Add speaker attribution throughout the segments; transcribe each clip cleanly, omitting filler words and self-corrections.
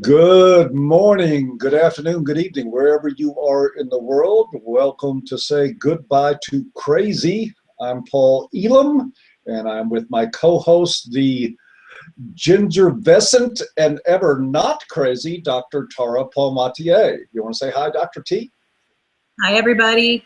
Speaker 1: Good morning, good afternoon, good evening, wherever you are in the world. Welcome to Say Goodbye to Crazy. I'm Paul Elam, and I'm with my co-host, the gingervescent and ever not crazy, Dr. Tara Palmatier. You want to say hi, Dr. T?
Speaker 2: Hi, everybody.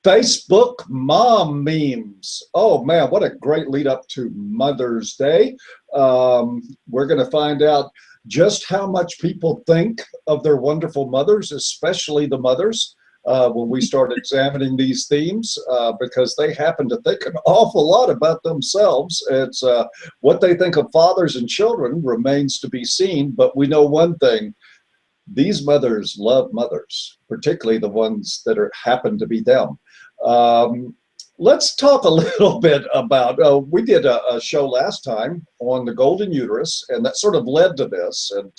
Speaker 1: Facebook mom memes. Oh man, what a great lead up to Mother's Day. We're going to find out just how much people think of their wonderful mothers, especially the mothers, when we start examining these themes, because they happen to think an awful lot about themselves. It's what they think of fathers and children remains to be seen, but we know one thing. These mothers love mothers, particularly the ones that happen to be them. Let's talk a little bit about, we did a show last time on the Golden Uterus, and that sort of led to this. And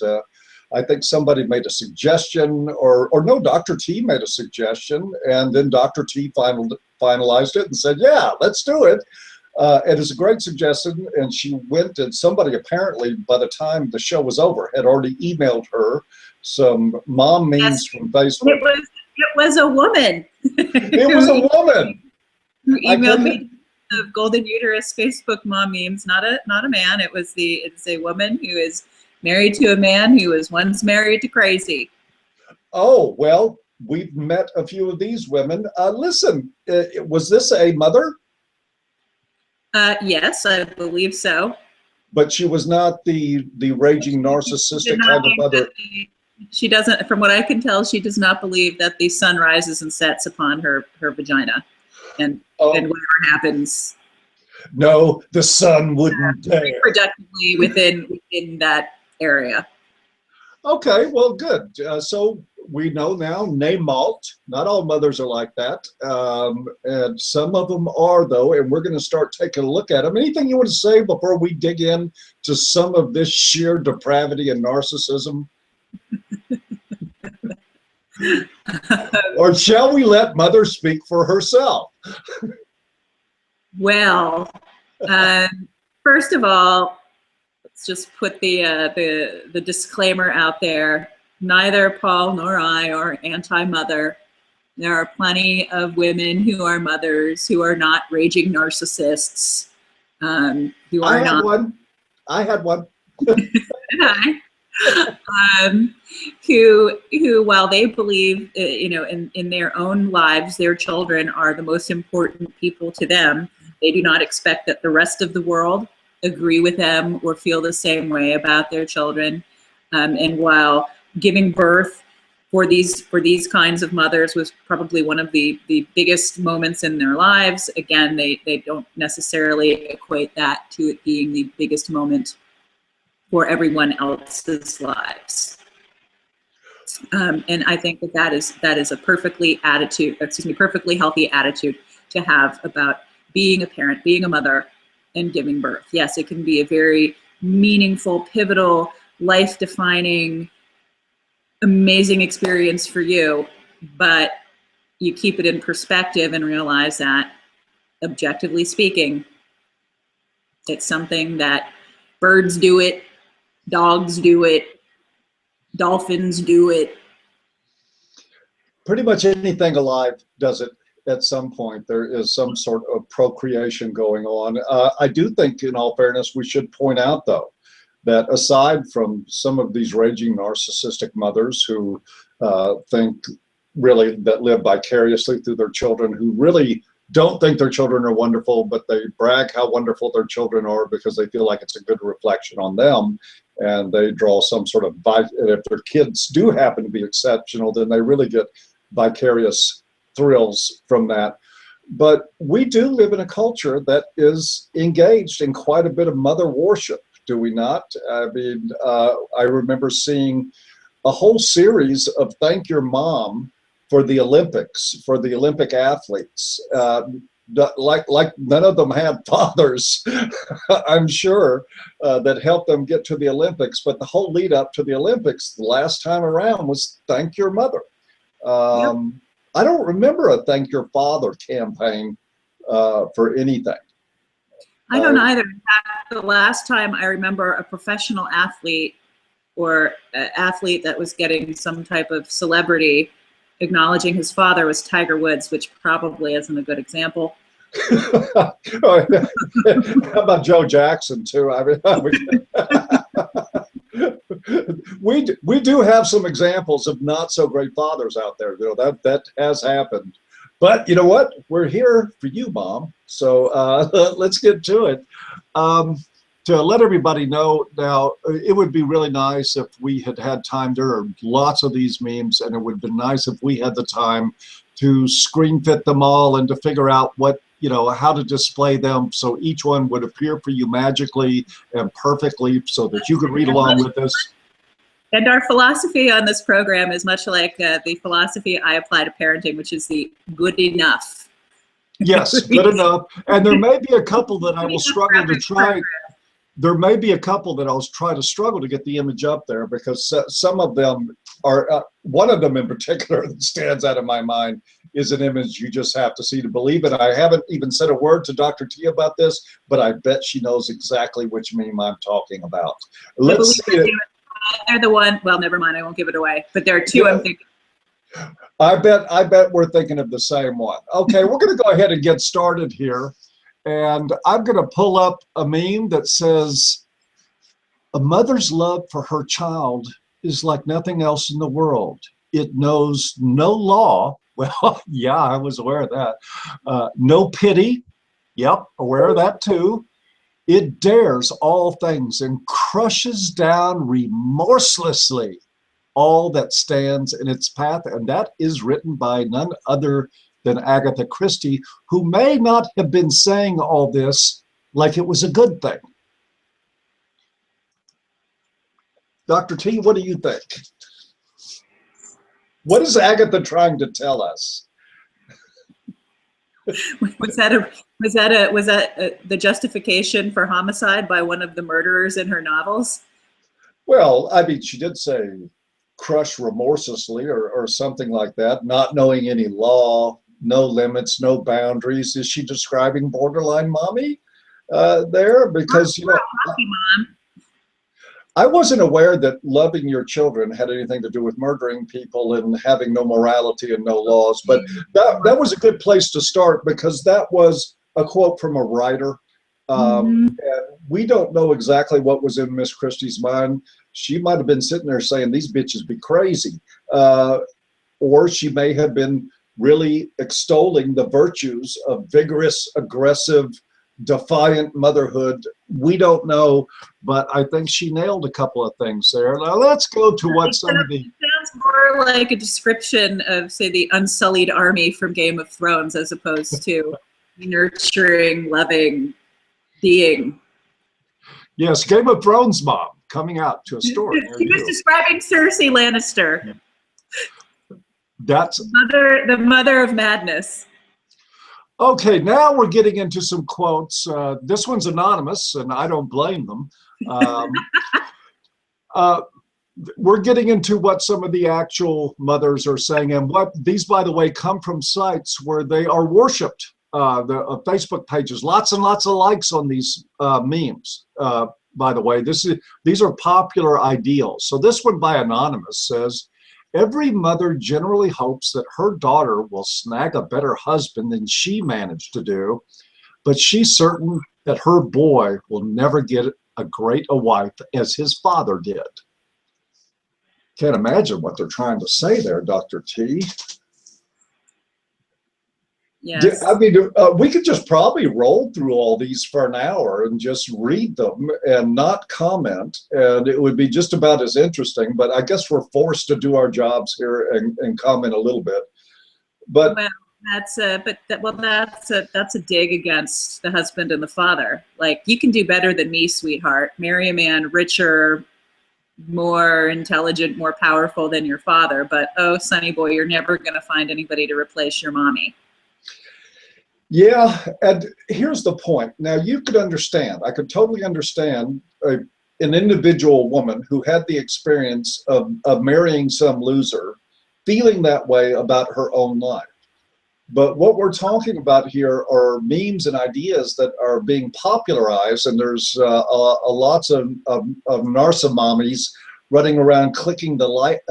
Speaker 1: I think somebody made a suggestion, or no, Dr. T made a suggestion, and then Dr. T finalized it and said, yeah, let's do it. It is a great suggestion, and she went, and somebody apparently, by the time the show was over, had already emailed her some mom memes from Facebook.
Speaker 2: It was a woman.
Speaker 1: It was a woman
Speaker 2: who emailed me the Golden Uterus Facebook mom memes. Not a man. It's a woman who is married to a man who was once married to crazy.
Speaker 1: Oh well, we've met a few of these women. Listen, was this a mother?
Speaker 2: Yes, I believe so.
Speaker 1: But she was not the raging narcissistic kind of mother.
Speaker 2: She doesn't, from what I can tell, she does not believe that the sun rises and sets upon her vagina, and whatever happens.
Speaker 1: No, the sun wouldn't dare.
Speaker 2: Productively within that area.
Speaker 1: Okay, well, good. So we know now, Malt. Not all mothers are like that, and some of them are, though. And we're going to start taking a look at them. Anything you want to say before we dig in to some of this sheer depravity and narcissism? Or shall we let mother speak for herself?
Speaker 2: Well, first of all, let's just put the disclaimer out there. Neither Paul nor I are anti-mother. There are plenty of women who are mothers who are not raging narcissists. Who are
Speaker 1: I had one.
Speaker 2: Who, while they believe, in their own lives, their children are the most important people to them, they do not expect that the rest of the world agree with them or feel the same way about their children. And while giving birth for these kinds of mothers was probably one of the biggest moments in their lives, again, they don't necessarily equate that to it being the biggest moment for everyone else's lives. And I think that is a perfectly healthy attitude to have about being a parent, being a mother, and giving birth. Yes, it can be a very meaningful, pivotal, life-defining, amazing experience for you, but you keep it in perspective and realize that, objectively speaking, it's something that birds do it, dogs do it, dolphins do it.
Speaker 1: Pretty much anything alive does it at some point. There is some sort of procreation going on. I do think, in all fairness, we should point out, though, that aside from some of these raging narcissistic mothers who think really that live vicariously through their children, who really don't think their children are wonderful, but they brag how wonderful their children are because they feel like it's a good reflection on them, and they draw some sort of, if their kids do happen to be exceptional, then they really get vicarious thrills from that. But we do live in a culture that is engaged in quite a bit of mother worship, do we not? I mean, I remember seeing a whole series of Thank Your Mom for the Olympics, for the Olympic athletes. Like none of them had fathers, I'm sure, that helped them get to the Olympics. But the whole lead up to the Olympics, the last time around, was Thank Your Mother. Yep. I don't remember a Thank Your Father campaign for anything.
Speaker 2: I don't either. In fact, the last time I remember a professional athlete or athlete that was getting some type of celebrity acknowledging his father was Tiger Woods, which probably isn't a good example.
Speaker 1: How about Joe Jackson too? I mean, we do have some examples of not so great fathers out there, though. That has happened. But you know what? We're here for you, Mom. So let's get to it. To let everybody know now, it would be really nice if we had time. There are lots of these memes, and it would be nice if we had the time to screen fit them all and to figure out what, how to display them so each one would appear for you magically and perfectly so that you could read along with us.
Speaker 2: And our philosophy on this program is much like the philosophy I apply to parenting, which is the good enough.
Speaker 1: Yes, good enough. And there may be a couple that I will struggle to try. There may be a couple that I'll try to struggle to get the image up there because some of them are, one of them in particular that stands out of my mind is an image you just have to see to believe it. I haven't even said a word to Dr. T about this, but I bet she knows exactly which meme I'm talking about. Let's see it.
Speaker 2: They're the one, well, never mind, I won't give it away, but there are two I'm thinking.
Speaker 1: I bet we're thinking of the same one. Okay, we're going to go ahead and get started here. And I'm going to pull up a meme that says, a mother's love for her child is like nothing else in the world. It knows no law. Well, yeah, I was aware of that. No pity. Yep, aware of that too. It dares all things and crushes down remorselessly all that stands in its path. And that is written by none other than Agatha Christie, who may not have been saying all this like it was a good thing. Dr. T, what do you think? What is Agatha trying to tell us?
Speaker 2: Was that the justification for homicide by one of the murderers in her novels?
Speaker 1: Well, I mean, she did say crush remorselessly or something like that, not knowing any law, no limits, no boundaries. Is she describing borderline mommy there? Because,
Speaker 2: Mom.
Speaker 1: I wasn't aware that loving your children had anything to do with murdering people and having no morality and no laws. But that was a good place to start because that was a quote from a writer. And we don't know exactly what was in Miss Christie's mind. She might have been sitting there saying, these bitches be crazy. Or she may have been really extolling the virtues of vigorous, aggressive, defiant motherhood. We don't know, but I think she nailed a couple of things there. Now let's go to what some of the...
Speaker 2: It sounds more like a description of, say, the unsullied army from Game of Thrones as opposed to nurturing, loving being.
Speaker 1: Yes, Game of Thrones mom coming out to a store.
Speaker 2: She was describing Cersei Lannister.
Speaker 1: That's
Speaker 2: the mother of madness.
Speaker 1: Okay, now we're getting into some quotes. This one's anonymous, and I don't blame them. We're getting into what some of the actual mothers are saying, and what these, by the way, come from sites where they are worshipped. The Facebook pages, lots and lots of likes on these memes. By the way, these are popular ideals. So this one by Anonymous says, every mother generally hopes that her daughter will snag a better husband than she managed to do, but she's certain that her boy will never get as great a wife as his father did. Can't imagine what they're trying to say there, Dr. T.
Speaker 2: Yes.
Speaker 1: I mean, we could just probably roll through all these for an hour and just read them and not comment, and it would be just about as interesting. But I guess we're forced to do our jobs here and comment a little bit. But
Speaker 2: well, that's a dig against the husband and the father. Like, you can do better than me, sweetheart. Marry a man richer, more intelligent, more powerful than your father. But oh, sonny boy, you're never going to find anybody to replace your mommy.
Speaker 1: Yeah, and here's the point. Now, you could understand, I could totally understand an individual woman who had the experience of marrying some loser, feeling that way about her own life. But what we're talking about here are memes and ideas that are being popularized, and there's lots of narcissist mommies running around clicking the like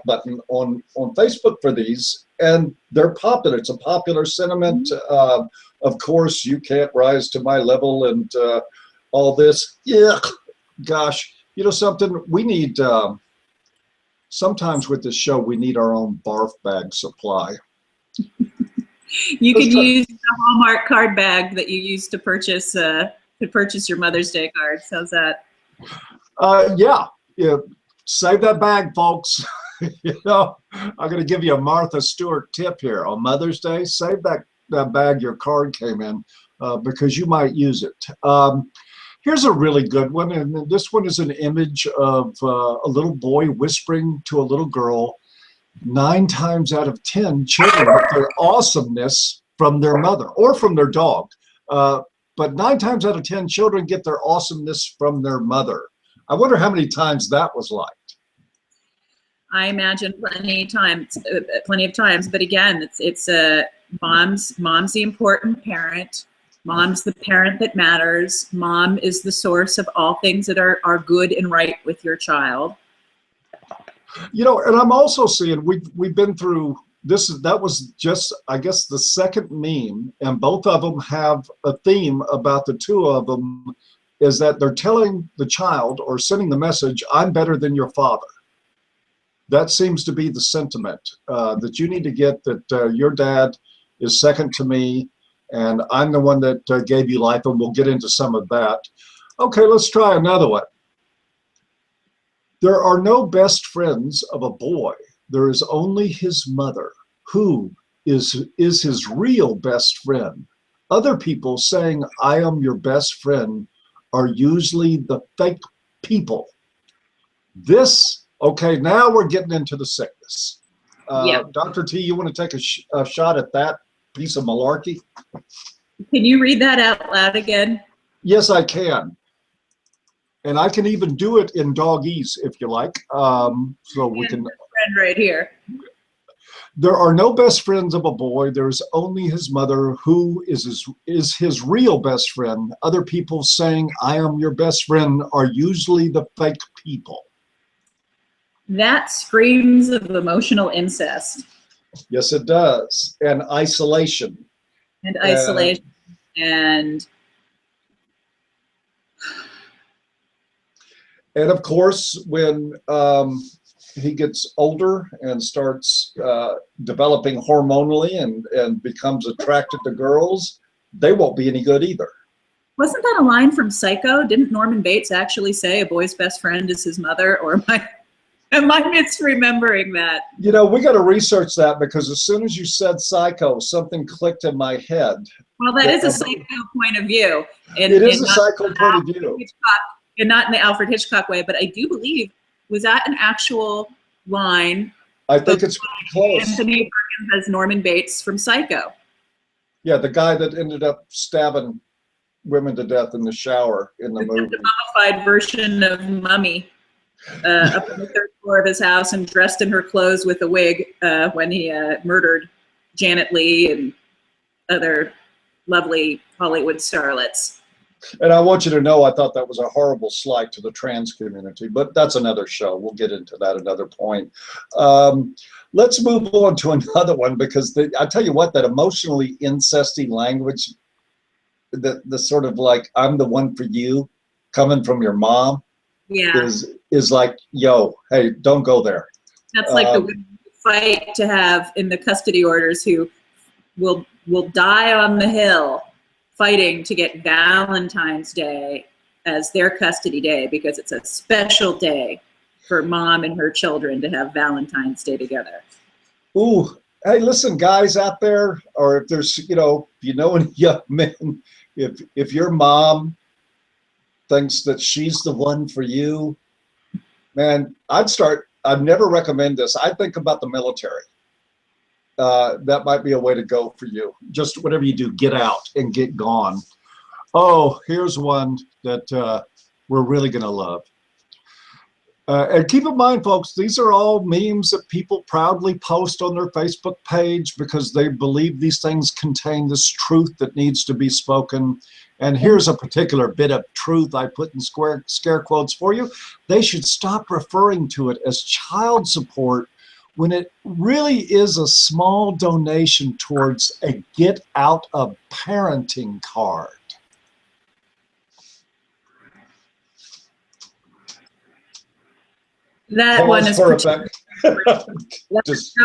Speaker 1: button on Facebook for these, and they're popular. It's a popular sentiment. Of course, you can't rise to my level, and all this. Yeah, gosh, you know something? We need sometimes with this show we need our own barf bag supply.
Speaker 2: You can use the Hallmark card bag that you used to purchase your Mother's Day cards. How's that?
Speaker 1: Yeah. Save that bag, folks. You know, I'm going to give you a Martha Stewart tip here. On Mother's Day, save that bag your card came in because you might use it. Here's a really good one, and this one is an image of a little boy whispering to a little girl. 9 times out of 10, children get their awesomeness from their mother or from their dog. But 9 times out of 10, children get their awesomeness from their mother. I wonder how many times that was liked.
Speaker 2: I imagine plenty of times. But again, it's mom's the important parent. Mom's the parent that matters. Mom is the source of all things that are good and right with your child.
Speaker 1: You know, and I'm also seeing we've been through this. That was just, I guess, the second meme, and both of them have a theme about the two of them, is that they're telling the child or sending the message, "I'm better than your father." That seems to be the sentiment that you need to get, that your dad is second to me, and I'm the one that gave you life, and we'll get into some of that. Okay, let's try another one. There are no best friends of a boy. There is only his mother, who is his real best friend. Other people saying, "I am your best friend," are usually the fake people. This, okay, now we're getting into the sickness.
Speaker 2: Yeah.
Speaker 1: Dr. T, you want to take a shot at that piece of malarkey?
Speaker 2: Can you read that out loud again?
Speaker 1: Yes, I can. And I can even do it in doggies if you like. So we can.
Speaker 2: Friend right here.
Speaker 1: There are no best friends of a boy. There's only his mother, who is his real best friend. Other people saying, "I am your best friend," are usually the fake people.
Speaker 2: That screams of emotional incest.
Speaker 1: Yes, it does. And isolation.
Speaker 2: And isolation.
Speaker 1: And of course, when he gets older and starts developing hormonally and becomes attracted to girls, they won't be any good either.
Speaker 2: Wasn't that a line from Psycho? Didn't Norman Bates actually say a boy's best friend is his mother? Or am I misremembering that?
Speaker 1: You know, we got to research that, because as soon as you said Psycho, something clicked in my head.
Speaker 2: Well, that is a Psycho point of view.
Speaker 1: It is a Psycho point of view.
Speaker 2: And not in the Alfred Hitchcock way, but I do believe, was that an actual line?
Speaker 1: I think it's close.
Speaker 2: Anthony Perkins as Norman Bates from Psycho.
Speaker 1: Yeah, the guy that ended up stabbing women to death in the shower in the movie.
Speaker 2: The mummified version of Mummy, up on the 3rd floor of his house and dressed in her clothes with a wig when he murdered Janet Leigh and other lovely Hollywood starlets.
Speaker 1: And I want you to know, I thought that was a horrible slight to the trans community, but that's another show. We'll get into that another point. Let's move on to another one, because I tell you what, that emotionally incesty language, the sort of like, "I'm the one for you," coming from your mom,
Speaker 2: yeah,
Speaker 1: is like, yo, hey, don't go there.
Speaker 2: That's like the women who fight to have in the custody orders, who will die on the Hill fighting to get Valentine's Day as their custody day, because it's a special day for mom and her children to have Valentine's Day together.
Speaker 1: Ooh, hey, listen, guys out there, or if there's, you know any young men, if your mom thinks that she's the one for you, man, I'd never recommend this. I'd think about the military. That might be a way to go for you. Just whatever you do, get out and get gone. Oh, here's one that we're really going to love. And keep in mind, folks, these are all memes that people proudly post on their Facebook page because they believe these things contain this truth that needs to be spoken. And here's a particular bit of truth I put in scare quotes for you. They should stop referring to it as child support when it really is a small donation towards a get out of parenting card.
Speaker 2: That one is that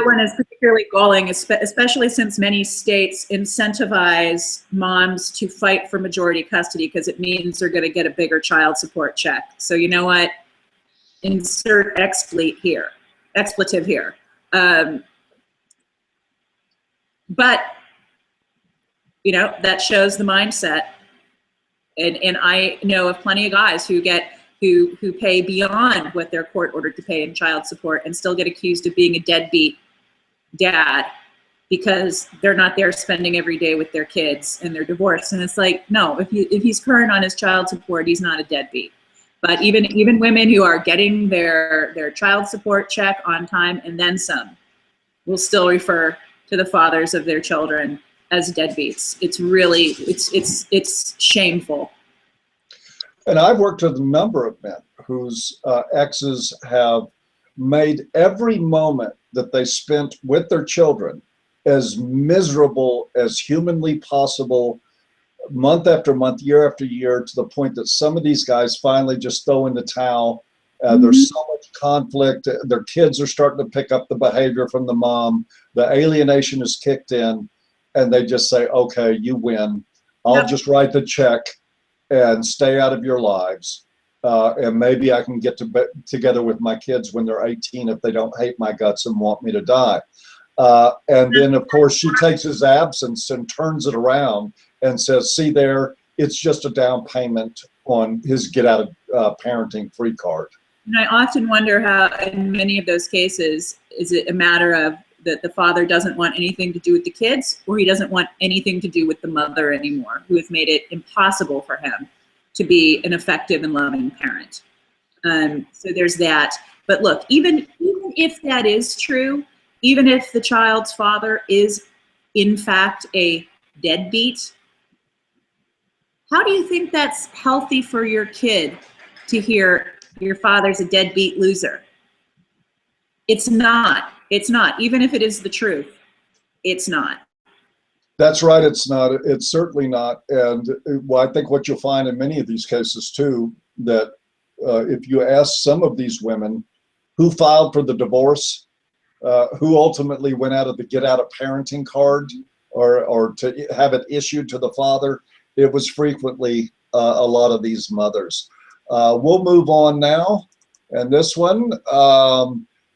Speaker 2: one is particularly galling, especially since many states incentivize moms to fight for majority custody because it means they're going to get a bigger child support check. So you know what? Insert expletive here. But you know, that shows the mindset. And I know of plenty of guys who pay beyond what they're court ordered to pay in child support and still get accused of being a deadbeat dad because they're not there spending every day with their kids and they're divorced. And it's like, no, if he's current on his child support, he's not a deadbeat. But even women who are getting their child support check on time and then some will still refer to the fathers of their children as deadbeats. It's really, it's shameful.
Speaker 1: And I've worked with a number of men whose exes have made every moment that they spent with their children as miserable as humanly possible, month after month, year after year, to the point that some of these guys finally just throw in the towel. There's so much conflict. Their kids are starting to pick up the behavior from the mom. The alienation is kicked in, and they just say, okay, you win. I'll just write the check and stay out of your lives. And maybe I can get together with my kids when they're 18 if they don't hate my guts and want me to die. And then, of course, she takes his absence and turns it around and says, see there, it's just a down payment on his get out of parenting free card.
Speaker 2: And I often wonder how, in many of those cases, is it a matter of that the father doesn't want anything to do with the kids, or he doesn't want anything to do with the mother anymore, who has made it impossible for him to be an effective and loving parent. So there's that. But look, even if that is true, even if the child's father is in fact a deadbeat, how do you think that's healthy for your kid to hear your father's a deadbeat loser? It's not. It's not. Even if it is the truth, it's not.
Speaker 1: That's right. It's not. It's certainly not. And well, I think what you'll find in many of these cases too, that if you ask some of these women who filed for the divorce, who ultimately went out of the get out of parenting card or to have it issued to the father, it was frequently a lot of these mothers. We'll move on now. And this one,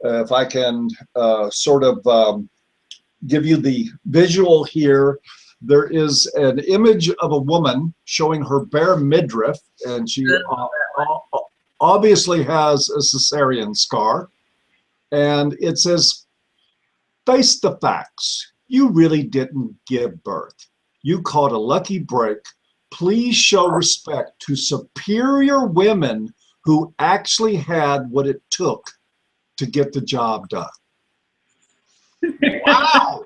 Speaker 1: if I can sort of give you the visual here, there is an image of a woman showing her bare midriff, and she obviously has a cesarean scar. And it says, face the facts. You really didn't give birth. You caught a lucky break. Please show respect to superior women who actually had what it took to get the job done. Wow.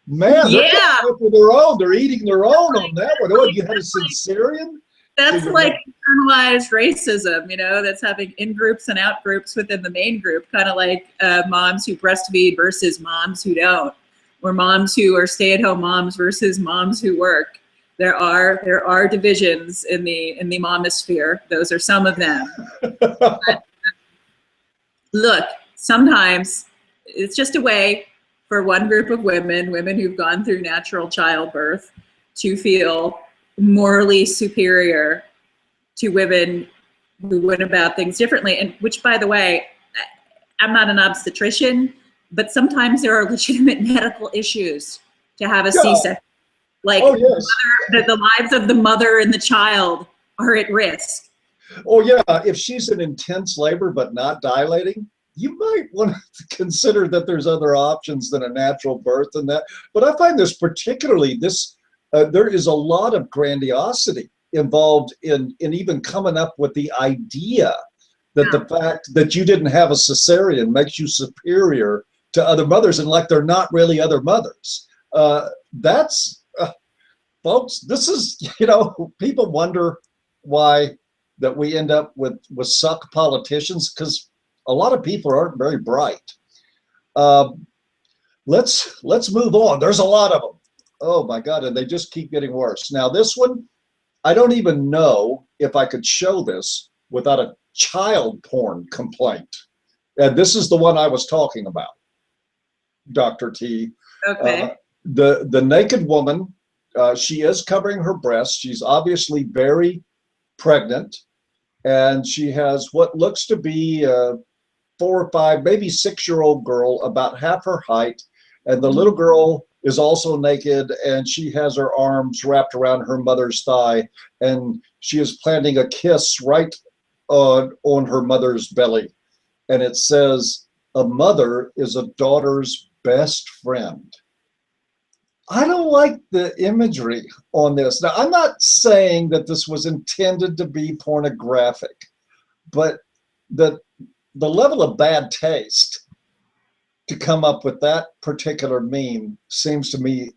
Speaker 1: Man, they're going for their own. They're eating their own on that one. Oh, you had a cesarean?
Speaker 2: That's like internalized racism, you know, that's having in-groups and out-groups within the main group, kind of like moms who breastfeed versus moms who don't, or moms who are stay-at-home moms versus moms who work. There are divisions in the momosphere. Those are some of them. But, look, sometimes it's just a way for one group of women who've gone through natural childbirth, to feel morally superior to women who went about things differently. And which, by the way, I'm not an obstetrician, but sometimes there are legitimate medical issues to have a C-section. Like, the lives of the mother and the child are at risk.
Speaker 1: Oh yeah, if she's in intense labor but not dilating, you might want to consider that there's other options than a natural birth and that. But I find this particularly, there is a lot of grandiosity involved in even coming up with the idea that the fact that you didn't have a cesarean makes you superior to other mothers, and like they're not really other mothers. That's folks, this is, people wonder why that we end up with suck politicians, because a lot of people aren't very bright. Let's move on. There's a lot of them. Oh my God, and they just keep getting worse. Now this one, I don't even know if I could show this without a child porn complaint. And this is the one I was talking about, Dr. T.
Speaker 2: Okay.
Speaker 1: The naked woman, she is covering her breasts. She's obviously very pregnant, and she has what looks to be a 4 or 5, maybe 6-year-old girl, about half her height. And the little girl is also naked, and she has her arms wrapped around her mother's thigh, and she is planting a kiss right on her mother's belly. And it says, "A mother is a daughter's best friend." I don't like the imagery on this. Now, I'm not saying that this was intended to be pornographic, but the level of bad taste to come up with that particular meme seems to me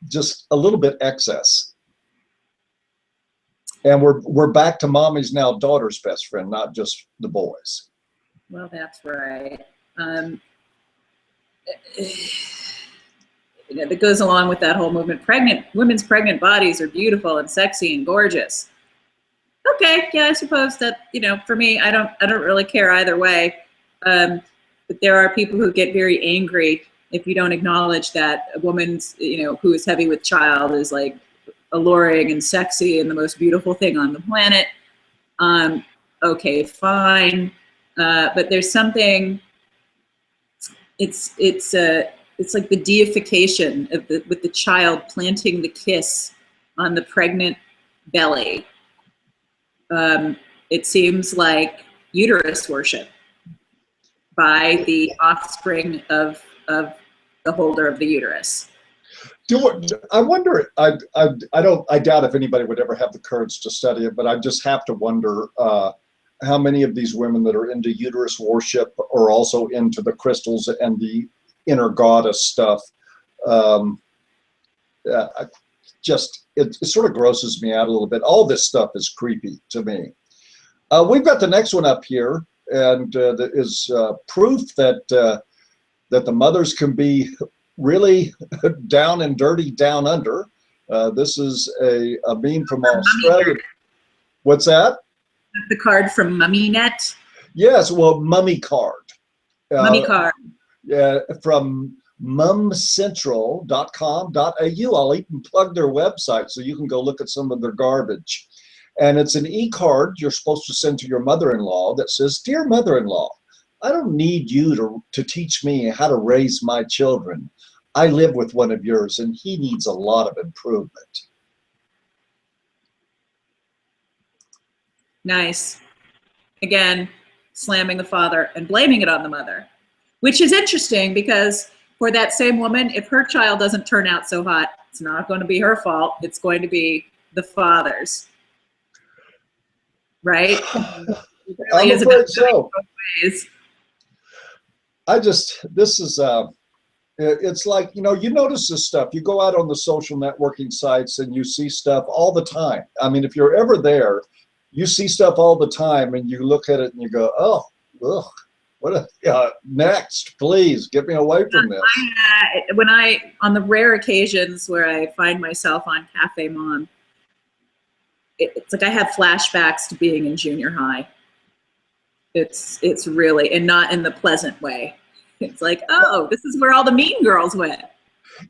Speaker 1: just a little bit excess. And we're back to mommy's now daughter's best friend, not just the boys.
Speaker 2: Well, that's right. That goes along with that whole movement. Women's pregnant bodies are beautiful and sexy and gorgeous. Okay, yeah, I suppose that, for me, I don't really care either way. But there are people who get very angry if you don't acknowledge that a woman's, who is heavy with child is like alluring and sexy and the most beautiful thing on the planet. Okay, fine. But there's something, it's like the deification of with the child planting the kiss on the pregnant belly. It seems like uterus worship by the offspring of the holder of the uterus.
Speaker 1: I wonder, I doubt if anybody would ever have the courage to study it, but I just have to wonder how many of these women that are into uterus worship are also into the crystals and the inner goddess stuff. It sort of grosses me out a little bit. All this stuff is creepy to me. We've got the next one up here, and that is proof that the mothers can be really down and dirty down under. This is a meme from Australia. What's that?
Speaker 2: The card from MummyNet.
Speaker 1: Yes, well, Mummy Card.
Speaker 2: Mummy Card.
Speaker 1: From mumcentral.com.au. I'll even plug their website so you can go look at some of their garbage. And it's an e-card you're supposed to send to your mother-in-law that says, "Dear mother-in-law, I don't need you to teach me how to raise my children. I live with one of yours, and he needs a lot of improvement."
Speaker 2: Nice. Again, slamming the father and blaming it on the mother, which is interesting because for that same woman, if her child doesn't turn out so hot, it's not going to be her fault. It's going to be the father's. Right?
Speaker 1: I'm afraid so. This is, it's like, you notice this stuff. You go out on the social networking sites and you see stuff all the time. I mean, if you're ever there, you see stuff all the time and you look at it and you go, oh, ugh, next, please get me away from this. On the rare occasions where I find myself on Cafe Mom,
Speaker 2: it's like I have flashbacks to being in junior high. It's really, and not in the pleasant way. It's like, oh, this is where all the mean girls went.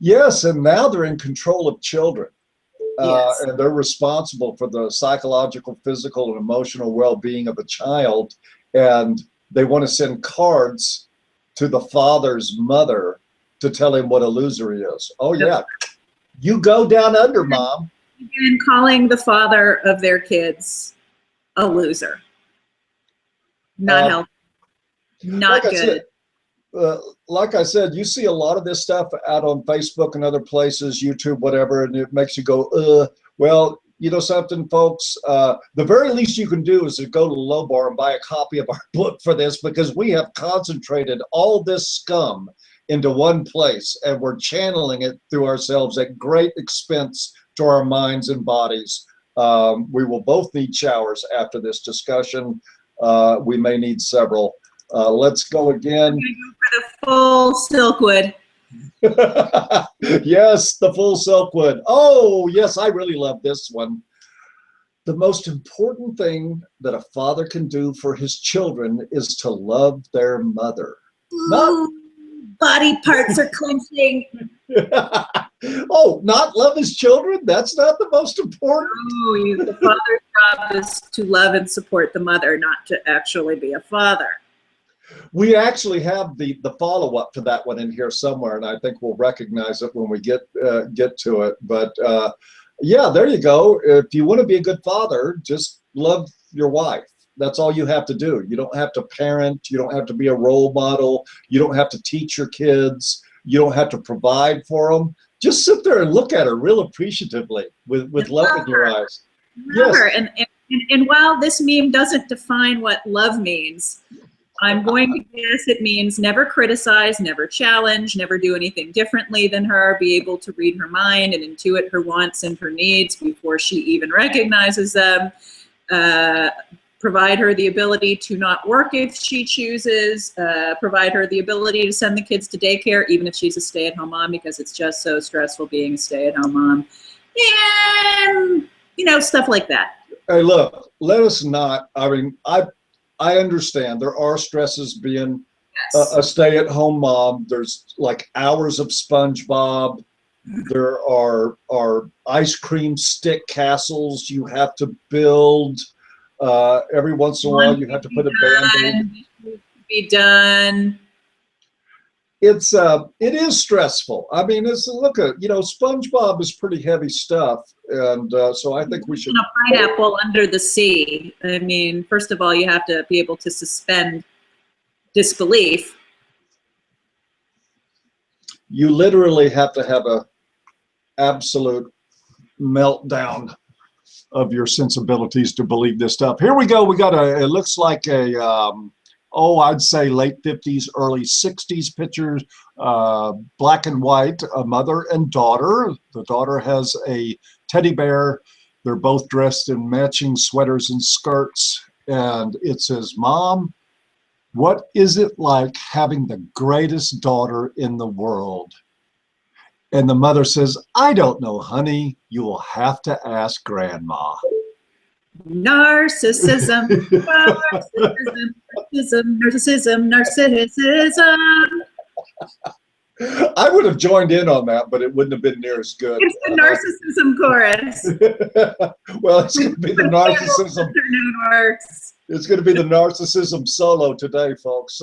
Speaker 1: Yes, and now they're in control of children.
Speaker 2: Yes.
Speaker 1: And they're responsible for the psychological, physical, and emotional well-being of a child. And they want to send cards to the father's mother to tell him what a loser he is. Oh, yeah. You go down under, Mom.
Speaker 2: And calling the father of their kids a loser. Not healthy. Not good.
Speaker 1: Like I said, you see a lot of this stuff out on Facebook and other places, YouTube, whatever, and it makes you go, well, you know something, folks? The very least you can do is to go to the low bar and buy a copy of our book for this, because we have concentrated all this scum into one place, and we're channeling it through ourselves at great expense to our minds and bodies. We will both need showers after this discussion. We may need several. Let's go again.
Speaker 2: I'm gonna go for the full Silkwood.
Speaker 1: Yes, the full Silkwood. Oh, yes, I really love this one. The most important thing that a father can do for his children is to love their mother.
Speaker 2: Ooh, body parts are clenching.
Speaker 1: Oh, not love his children? That's not the most important.
Speaker 2: Oh, the father's job is to love and support the mother, not to actually be a father.
Speaker 1: We actually have the follow-up to that one in here somewhere, and I think we'll recognize it when we get to it. But yeah, there you go. If you want to be a good father, just love your wife. That's all you have to do. You don't have to parent. You don't have to be a role model. You don't have to teach your kids. You don't have to provide for them. Just sit there and look at her real appreciatively with love in your eyes.
Speaker 2: Love her. And while this meme doesn't define what love means, I'm going to guess it means never criticize, never challenge, never do anything differently than her, be able to read her mind and intuit her wants and her needs before she even recognizes them, provide her the ability to not work if she chooses, provide her the ability to send the kids to daycare, even if she's a stay-at-home mom, because it's just so stressful being a stay-at-home mom, and, you know, stuff like that.
Speaker 1: Hey, look, let us not, I mean, I understand there are stresses being a stay-at-home mom. There's like hours of SpongeBob. There are ice cream stick castles you have to build. Every once in a while you have to put a Band-Aid.
Speaker 2: Be done.
Speaker 1: It is stressful. I mean, look at, you know, SpongeBob is pretty heavy stuff, and so I think we should.
Speaker 2: A pineapple under the sea. I mean, first of all, you have to be able to suspend disbelief.
Speaker 1: You literally have to have a absolute meltdown of your sensibilities to believe this stuff. Here we go. We got it looks like a I'd say late 50s, early 60s pictures, black and white, a mother and daughter. The daughter has a teddy bear. They're both dressed in matching sweaters and skirts. And it says, "Mom, what is it like having the greatest daughter in the world?" And the mother says, "I don't know, honey. You will have to ask Grandma."
Speaker 2: Narcissism, narcissism.
Speaker 1: I would have joined in on that, but it wouldn't have been near as good.
Speaker 2: It's the narcissism chorus.
Speaker 1: Well, it's going to be the narcissism. It's going to be the narcissism solo today, folks.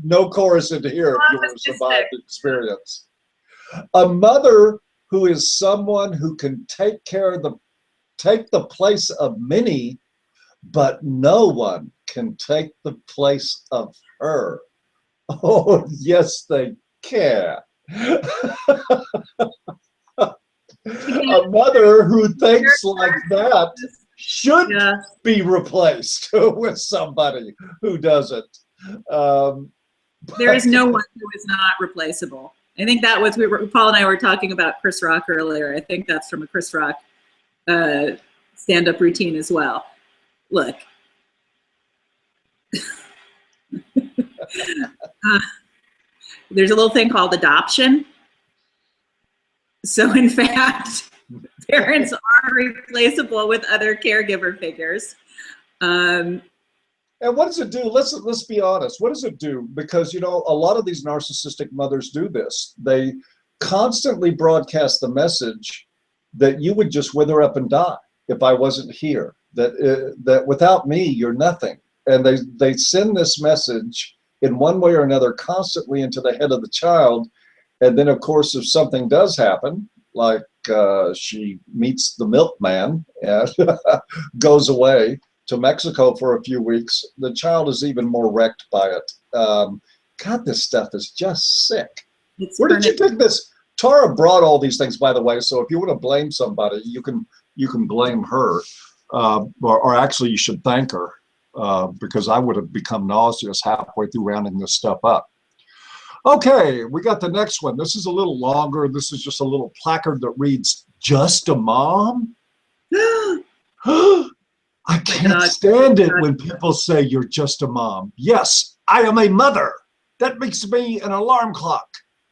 Speaker 1: No chorus into here if you want to survive the experience. A mother who is someone who can take the place of many, but no one can take the place of her. Oh, yes, they can. A mother who thinks like that should be replaced with somebody who doesn't.
Speaker 2: There is no one who is not replaceable. I think that was, Paul and I were talking about Chris Rock earlier. I think that's from a Chris Rock stand-up routine as well. Look, there's a little thing called adoption. So in fact, parents are replaceable with other caregiver figures.
Speaker 1: And what does it do? Let's be honest. What does it do? Because, you know, a lot of these narcissistic mothers do this. They constantly broadcast the message that you would just wither up and die if I wasn't here, that without me, you're nothing. And they send this message in one way or another constantly into the head of the child. And then, of course, if something does happen, like she meets the milkman and goes away to Mexico for a few weeks, the child is even more wrecked by it. God, this stuff is just sick. Where did you take this? Tara brought all these things, by the way, so if you want to blame somebody, you can blame her, or actually you should thank her, because I would have become nauseous halfway through rounding this stuff up. Okay, we got the next one. This is a little longer. This is just a little placard that reads, just a mom? I can't stand it when people say you're just a mom. Yes, I am a mother. That makes me an alarm clock.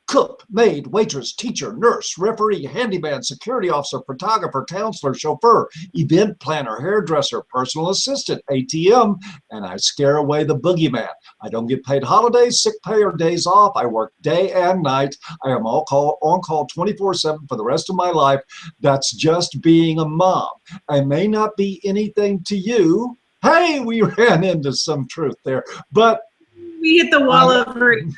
Speaker 1: Cook, maid, waitress, teacher, nurse, referee, handyman, security officer, photographer, counselor, chauffeur, event planner, hairdresser, personal assistant, ATM, and I scare away the boogeyman. I don't get paid holidays, sick pay, or days off. I work day and night. I am on call 24/7 for the rest of my life. That's just being a mom. I may not be anything to you. Hey, we ran into some truth there, but
Speaker 2: we hit the wall of reality.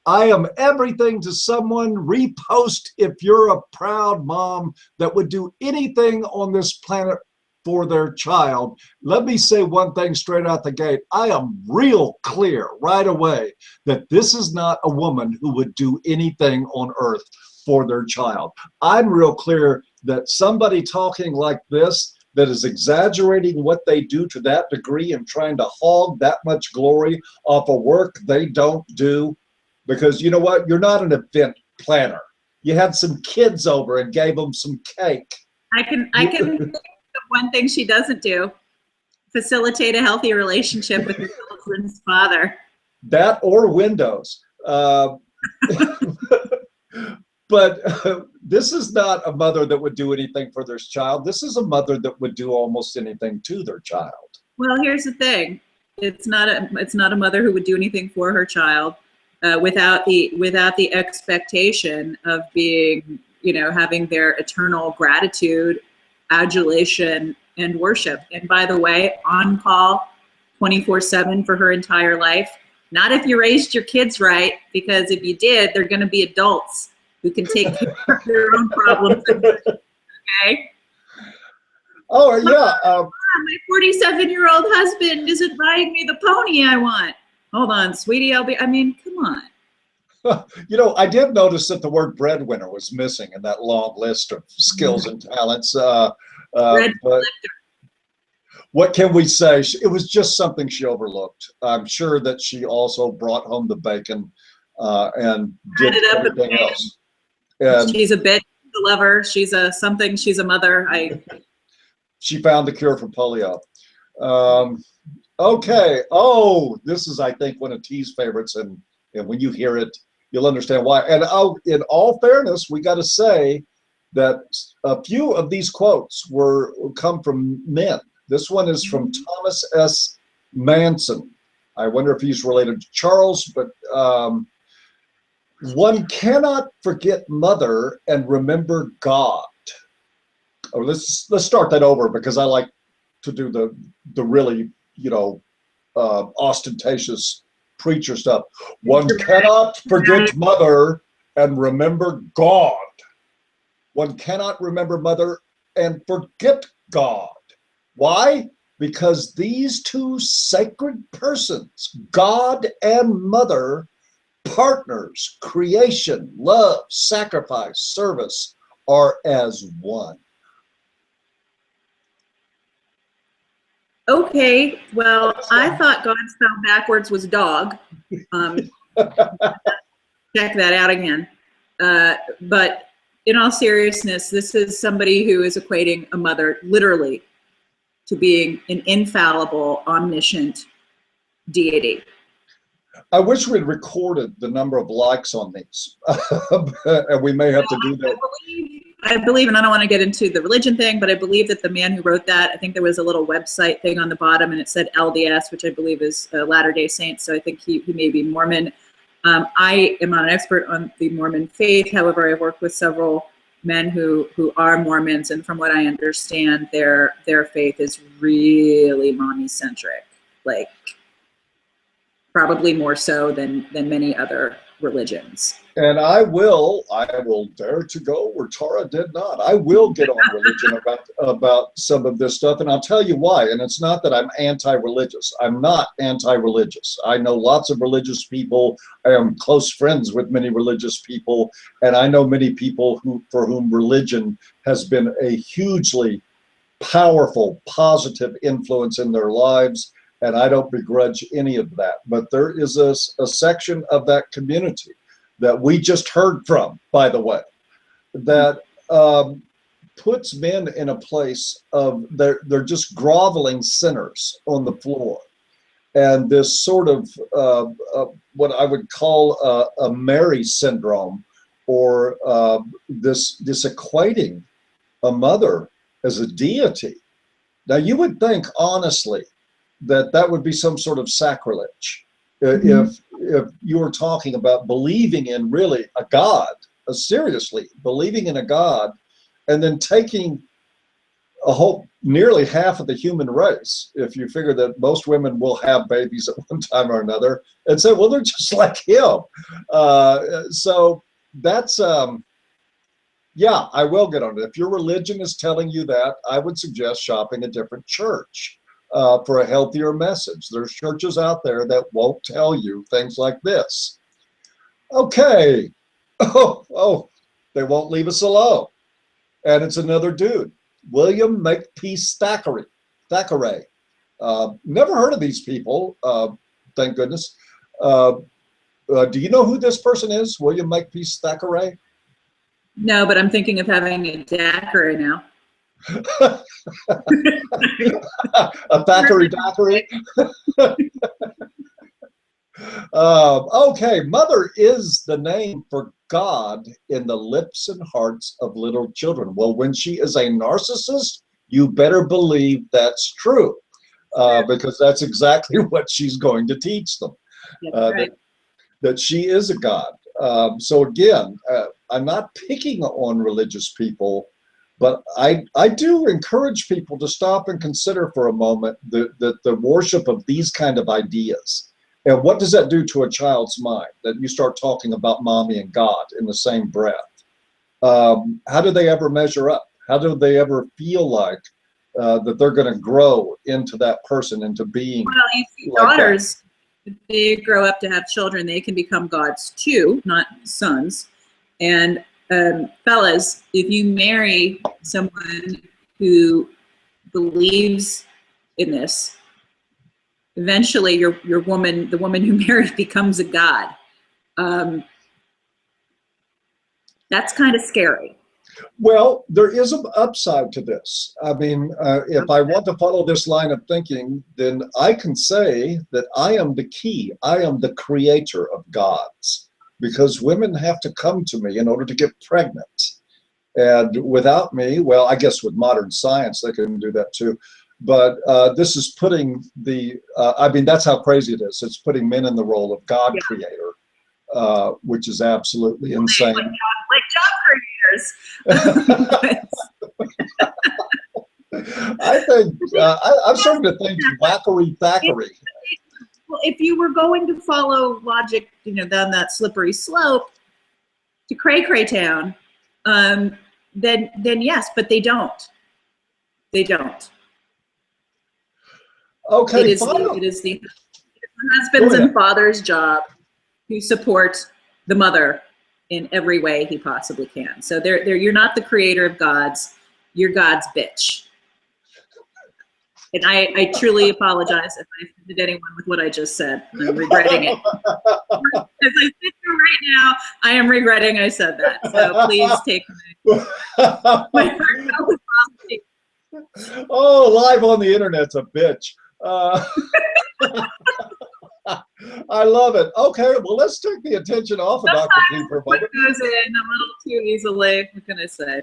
Speaker 1: I am everything to someone. Repost if you're a proud mom that would do anything on this planet for their child. Let me say one thing straight out the gate. I am real clear right away that this is not a woman who would do anything on earth for their child. I'm real clear that somebody talking like this, that is exaggerating what they do to that degree and trying to hog that much glory off of work they don't do. Because you know what? You're not an event planner. You had some kids over and gave them some cake.
Speaker 2: I can think of one thing she doesn't do: facilitate a healthy relationship with her children's father.
Speaker 1: That or windows. But this is not a mother that would do anything for their child. This is a mother that would do almost anything to their child. Well,
Speaker 2: here's the thing: it's not a mother who would do anything for her child without the expectation of being, having their eternal gratitude, adulation, and worship. And by the way, on call 24/7 for her entire life. Not if you raised your kids right, because if you did, they're going to be adults who can take care of their own problems. Okay?
Speaker 1: Oh, yeah.
Speaker 2: My 47-year-old husband isn't buying me the pony I want. Hold on, sweetie, come on.
Speaker 1: I did notice that the word breadwinner was missing in that long list of skills and talents. But what can we say? It was just something she overlooked. I'm sure that she also brought home the bacon and did everything else. And
Speaker 2: she's a bitch, she's a lover, she's a mother.
Speaker 1: She found the cure for polio. Okay. Oh, this is, I think, one of T's favorites, and when you hear it, you'll understand why. And in all fairness, we got to say that a few of these quotes come from men. This one is from Thomas S. Manson. I wonder if he's related to Charles, but one cannot forget mother and remember God. Oh, let's start that over, because I like to do the really ostentatious preacher stuff. One cannot forget mother and remember God. One cannot remember mother and forget God. Why? Because these two sacred persons, God and mother, partners, creation, love, sacrifice, service, are as one.
Speaker 2: Okay, well, I thought God spelled backwards was dog. Check that out again. But in all seriousness, this is somebody who is equating a mother literally to being an infallible, omniscient deity.
Speaker 1: I wish we'd recorded the number of likes on these, and we may have to do that.
Speaker 2: I believe, and I don't want to get into the religion thing, but I believe that the man who wrote that, I think there was a little website thing on the bottom, and it said LDS, which I believe is Latter-day Saints, so I think he may be Mormon. I am not an expert on the Mormon faith. However, I've worked with several men who are Mormons, and from what I understand, their faith is really mommy-centric, like probably more so than many other religions.
Speaker 1: And I will dare to go where Tara did not. I will get on religion about some of this stuff, and I'll tell you why. And it's not that I'm anti-religious. I'm not anti-religious. I know lots of religious people. I am close friends with many religious people, and I know many people for whom religion has been a hugely powerful, positive influence in their lives, and I don't begrudge any of that. But there is a section of that community that we just heard from, by the way, that puts men in a place of they're just groveling sinners on the floor. And this sort of what I would call a Mary syndrome, or this equating a mother as a deity. Now, you would think, honestly, that would be some sort of sacrilege if you were talking about believing in really a God, seriously believing in a God, and then taking a whole nearly half of the human race, if you figure that most women will have babies at one time or another, and say, well, they're just like him. So that's yeah, I will get on it. If your religion is telling you that, I would suggest shopping a different church for a healthier message. There's churches out there that won't tell you things like this. Okay. Oh, they won't leave us alone. And it's another dude, William Makepeace Thackeray. Never heard of these people, thank goodness. Do you know who this person is, William Makepeace Thackeray?
Speaker 2: No, but I'm thinking of having a daiquiri now.
Speaker 1: A Thackeray daiquiri? Okay, mother is the name for God in the lips and hearts of little children. Well, when she is a narcissist, you better believe that's true, because that's exactly what she's going to teach them, right. that she is a God. So again, I'm not picking on religious people, but I do encourage people to stop and consider for a moment the worship of these kind of ideas. And what does that do to a child's mind, that you start talking about mommy and God in the same breath? How do they ever measure up? How do they ever feel like that they're going to grow into that person, into being?
Speaker 2: Well, you see, like daughters, if they grow up to have children, they can become gods too, not sons. And fellas, if you marry someone who believes in this, eventually the woman you married becomes a god. That's kind of scary.
Speaker 1: Well, there is an upside to this. I mean, if I want to follow this line of thinking, then I can say that I am the key. I am the creator of gods, because women have to come to me in order to get pregnant. And without me, well, I guess with modern science, they can do that too. But this is putting I mean, that's how crazy it is. It's putting men in the role of God creator, which is absolutely insane.
Speaker 2: Like job creators.
Speaker 1: I think, I'm starting to think Thackeray.
Speaker 2: Well, if you were going to follow logic, down that slippery slope to cray town, then yes, but they don't. They don't.
Speaker 1: Okay,
Speaker 2: it is the husband's and father's job to support the mother in every way he possibly can. So you're not the creator of gods, you're God's bitch. And I truly apologize if I offended anyone with what I just said. I'm regretting it. As I sit here right now, I am regretting I said that. So please take my
Speaker 1: Oh, live on the internet's a bitch. I love it. Okay, well, let's take the attention off of Dr. P for a moment.
Speaker 2: It goes in a little too easily. What can I say?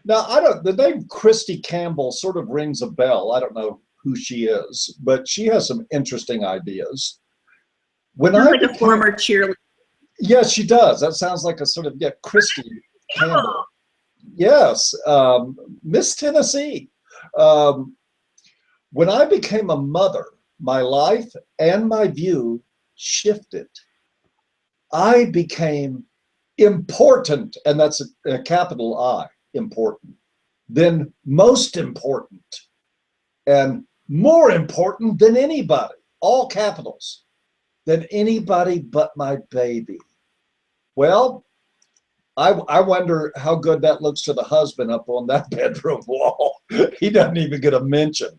Speaker 1: Now, the name Christy Campbell sort of rings a bell. I don't know who she is, but she has some interesting ideas.
Speaker 2: Like a former cheerleader.
Speaker 1: Yes, she does. That sounds like a sort of, Christy Campbell. Yes, Miss Tennessee. When I became a mother, my life and my view shifted. I became important, and that's a capital I, important. Then most important, and more important than anybody, all capitals, than anybody but my baby. Well, I wonder how good that looks to the husband up on that bedroom wall. He doesn't even get a mention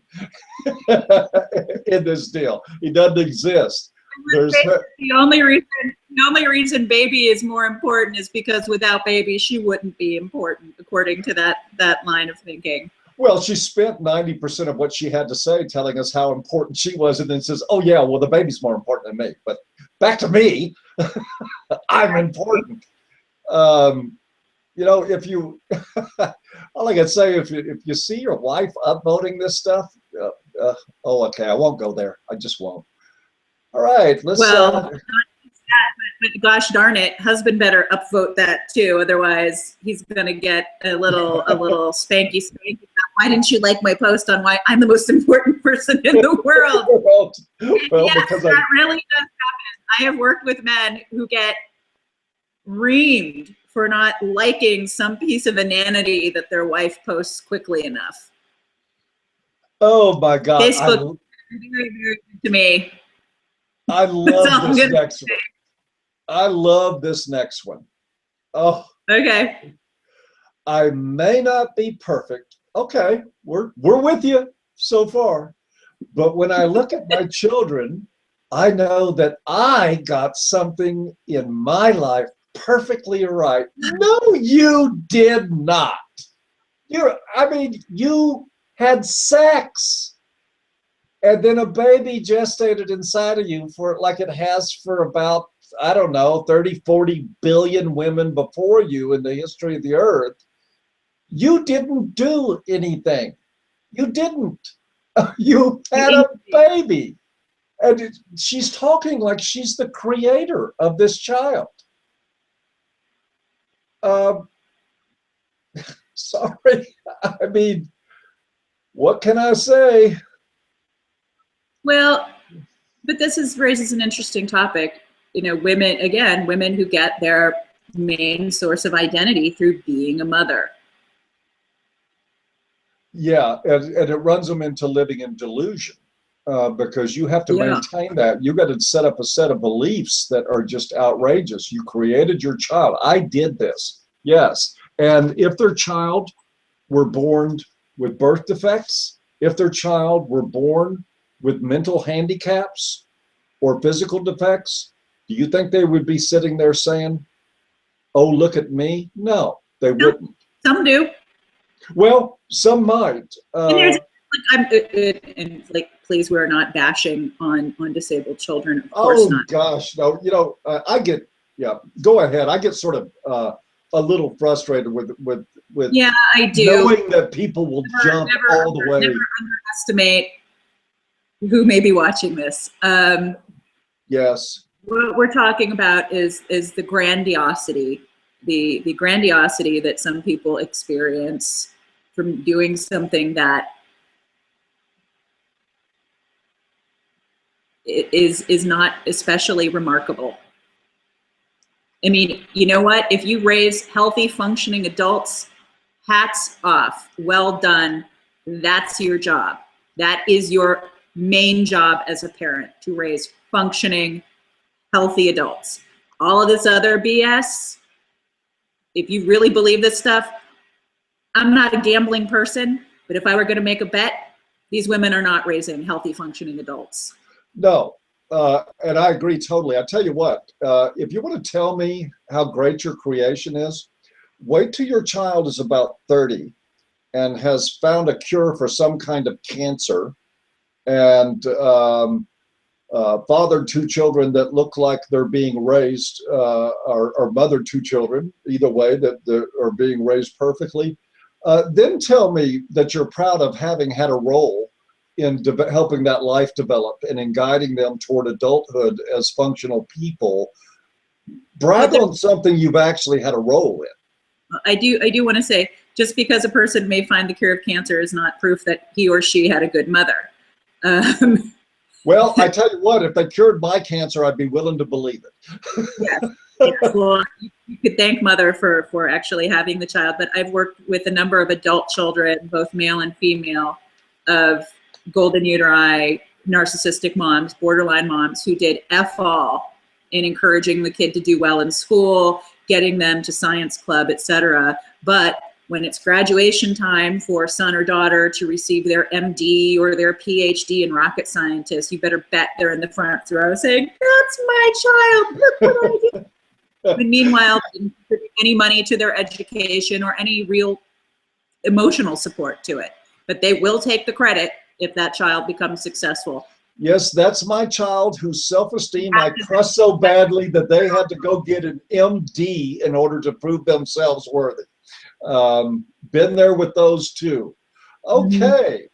Speaker 1: in this deal. He doesn't exist.
Speaker 2: The only reason The only reason baby is more important is because without baby, she wouldn't be important, according to that line of thinking.
Speaker 1: Well, she spent 90% of what she had to say telling us how important she was, and then says, oh yeah, well, the baby's more important than me. But back to me, I'm important. You know, if you, all I can say, if you see your wife upvoting this stuff, oh, okay, I won't go there. I just won't. All right, let's.
Speaker 2: Well, but gosh darn it, husband better upvote that too. Otherwise, he's gonna get a little spanky. Why didn't you like my post on why I'm the most important person in the world?
Speaker 1: well,
Speaker 2: yes,
Speaker 1: because
Speaker 2: that really does happen. I have worked with men who get reamed for not liking some piece of inanity that their wife posts quickly enough.
Speaker 1: Oh my God!
Speaker 2: Facebook very, very good to me.
Speaker 1: I love this next one. I love this next one. Oh.
Speaker 2: Okay.
Speaker 1: I may not be perfect. Okay, we're with you so far. But when I look at my children, I know that I got something in my life perfectly right. No, you did not. You had sex. And then a baby gestated inside of you for like it has for about, I don't know, 30, 40 billion women before you in the history of the earth. You didn't do anything. You didn't. You had a baby. And she's talking like she's the creator of this child. Sorry. I mean, what can I say?
Speaker 2: Well, but this raises an interesting topic. You know, women who get their main source of identity through being a mother.
Speaker 1: Yeah, and it runs them into living in delusion because you have to maintain that. You got to set up a set of beliefs that are just outrageous. You created your child. I did this. Yes. And if their child were born with birth defects, if their child were born with mental handicaps or physical defects, do you think they would be sitting there saying, oh, look at me? No, they wouldn't.
Speaker 2: Some do.
Speaker 1: Well, some might.
Speaker 2: And please, we're not bashing on disabled children. Of course not.
Speaker 1: Gosh, no. You know, I get. Yeah, go ahead. I get sort of a little frustrated with.
Speaker 2: Yeah, I do.
Speaker 1: Knowing that people will jump all the way.
Speaker 2: Never underestimate who may be watching this.
Speaker 1: Yes.
Speaker 2: What we're talking about is the grandiosity, the grandiosity that some people experience from doing something that is not especially remarkable. I mean, you know what? If you raise healthy, functioning adults, hats off. Well done. That's your job. That is your main job as a parent, to raise functioning, healthy adults. All of this other BS, if you really believe this stuff, I'm not a gambling person, but if I were going to make a bet, these women are not raising healthy, functioning adults.
Speaker 1: No, and I agree totally. I tell you what, if you want to tell me how great your creation is, wait till your child is about 30 and has found a cure for some kind of cancer and fathered two children that look like they're being raised, or mothered two children, either way, that are being raised perfectly. Then tell me that you're proud of having had a role in helping that life develop and in guiding them toward adulthood as functional people. Brag on something you've actually had a role in.
Speaker 2: I do want to say, just because a person may find the cure of cancer is not proof that he or she had a good mother.
Speaker 1: Well, I tell you what, if they cured my cancer, I'd be willing to believe it.
Speaker 2: Yes. Well, you could thank mother for actually having the child, but I've worked with a number of adult children, both male and female, of golden uteri, narcissistic moms, borderline moms, who did F all in encouraging the kid to do well in school, getting them to science club, etc. But When it's graduation time for son or daughter to receive their MD or their PhD in rocket scientist, you better bet they're in the front row saying, "That's my child, look what I did." And meanwhile, they didn't contribute any money to their education or any real emotional support to it. But they will take the credit if that child becomes successful.
Speaker 1: Yes, that's my child whose self-esteem I crushed so badly that they had to go get an MD in order to prove themselves worthy. Been there with those too. Okay,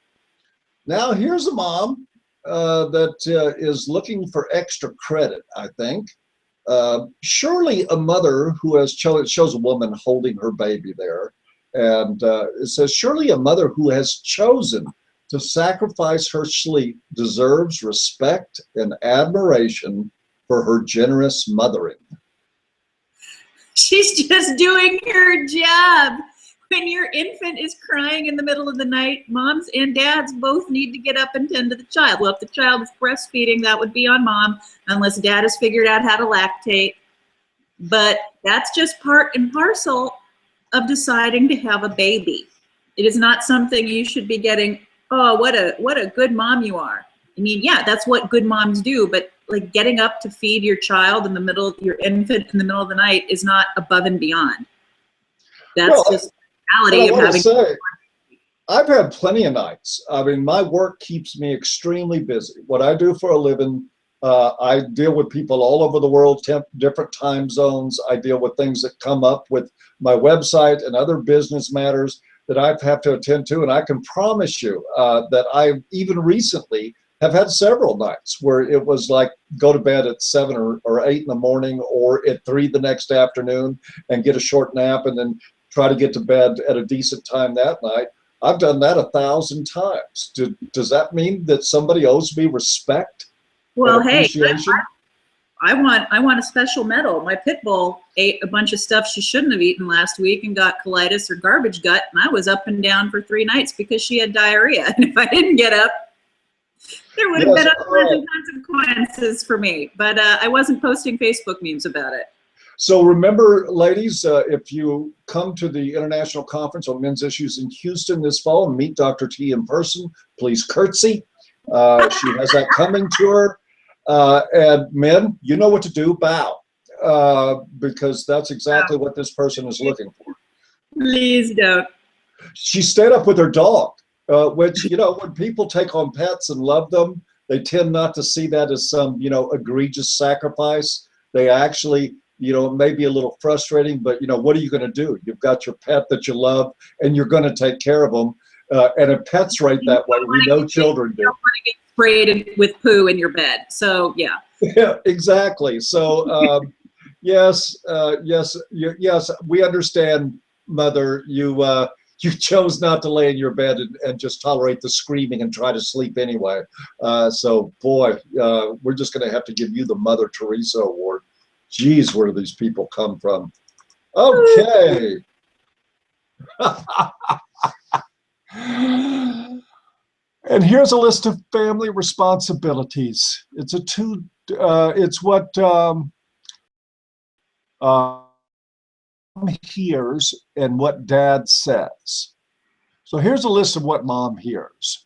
Speaker 1: now here's a mom that is looking for extra credit, I think. Surely a mother who has it shows a woman holding her baby there, and it says, surely a mother who has chosen to sacrifice her sleep deserves respect and admiration for her generous mothering.
Speaker 2: She's just doing her job. When your infant is crying in the middle of the night, moms and dads both need to get up and tend to the child. Well, if the child is breastfeeding, that would be on mom, unless dad has figured out how to lactate. But that's just part and parcel of deciding to have a baby. It is not something you should be getting, "Oh, what a good mom you are." I mean, yeah, that's what good moms do, but like getting up to feed your child in the middle of your infant in the middle of the night is not above and beyond. That's just the reality of having.
Speaker 1: I've had plenty of nights. I mean, my work keeps me extremely busy. What I do for a living, I deal with people all over the world, different time zones. I deal with things that come up with my website and other business matters that I have to attend to. And I can promise you that I even recently have had several nights where it was like go to bed at 7 or 8 in the morning or at 3 the next afternoon and get a short nap and then try to get to bed at a decent time that night. I've done that 1,000 times. Does that mean that somebody owes me respect?
Speaker 2: Well, hey, I want a special medal. My pit bull ate a bunch of stuff she shouldn't have eaten last week and got colitis or garbage gut, and I was up and down for 3 nights because she had diarrhea. And if I didn't get up, there would have been unpleasant consequences for me. But I wasn't posting Facebook memes about it.
Speaker 1: So remember, ladies, if you come to the International Conference on Men's Issues in Houston this fall and meet Dr. T in person, please curtsy. She has that coming to her. And men, you know what to do, bow. Because that's exactly what this person is looking for.
Speaker 2: Please don't.
Speaker 1: She stayed up with her dog, which, you know, when people take on pets and love them, they tend not to see that as some, you know, egregious sacrifice. They actually, you know, it may be a little frustrating, but, you know, what are you going to do? You've got your pet that you love, and you're going to take care of them. And if pets rate that way, we know children do.
Speaker 2: You don't want to get sprayed with poo in your bed. So, yeah.
Speaker 1: Yeah, exactly. So, yes, we understand, Mother. You chose not to lay in your bed and just tolerate the screaming and try to sleep anyway. So, boy, we're just going to have to give you the Mother Teresa Award. Geez, where do these people come from? Okay. And here's a list of family responsibilities. It's what hears and what dad says. So here's a list of what mom hears.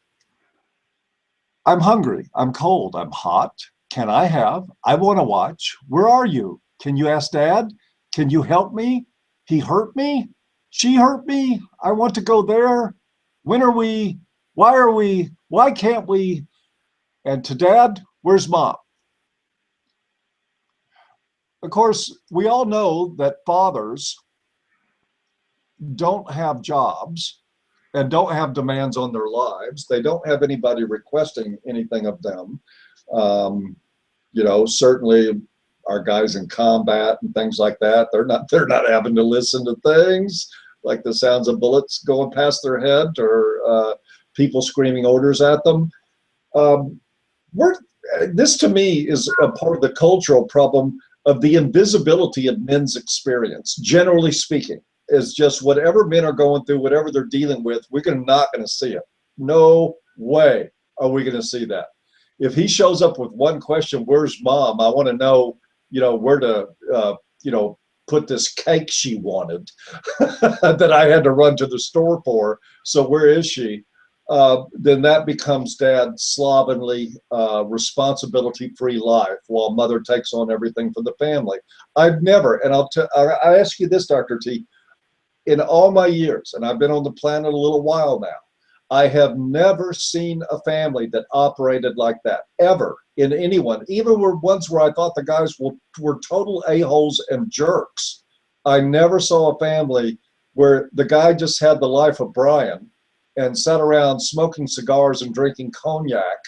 Speaker 1: I'm hungry, I'm cold, I'm hot. Can I have? I want to watch. Where are you? Can you ask Dad? Can you help me? He hurt me? She hurt me? I want to go there. When are we? Why are we? Why can't we? And to Dad, where's Mom? Of course, we all know that fathers don't have jobs and don't have demands on their lives. They don't have anybody requesting anything of them. You know, certainly our guys in combat and things like that, they're not having to listen to things like the sounds of bullets going past their head or people screaming orders at them. This to me is a part of the cultural problem of the invisibility of men's experience, generally speaking, is just whatever men are going through, whatever they're dealing with, we're not going to see it. No way are we going to see that. If he shows up with one question, where's Mom? I want to know, you know, where to, you know, put this cake she wanted that I had to run to the store for. So where is she? Then that becomes dad's slovenly, responsibility-free life while mother takes on everything for the family. I've never, and I ask you this, Dr. T, in all my years, and I've been on the planet a little while now, I have never seen a family that operated like that, ever, in anyone. Even ones where I thought the guys were total a-holes and jerks. I never saw a family where the guy just had the life of Brian and sat around smoking cigars and drinking cognac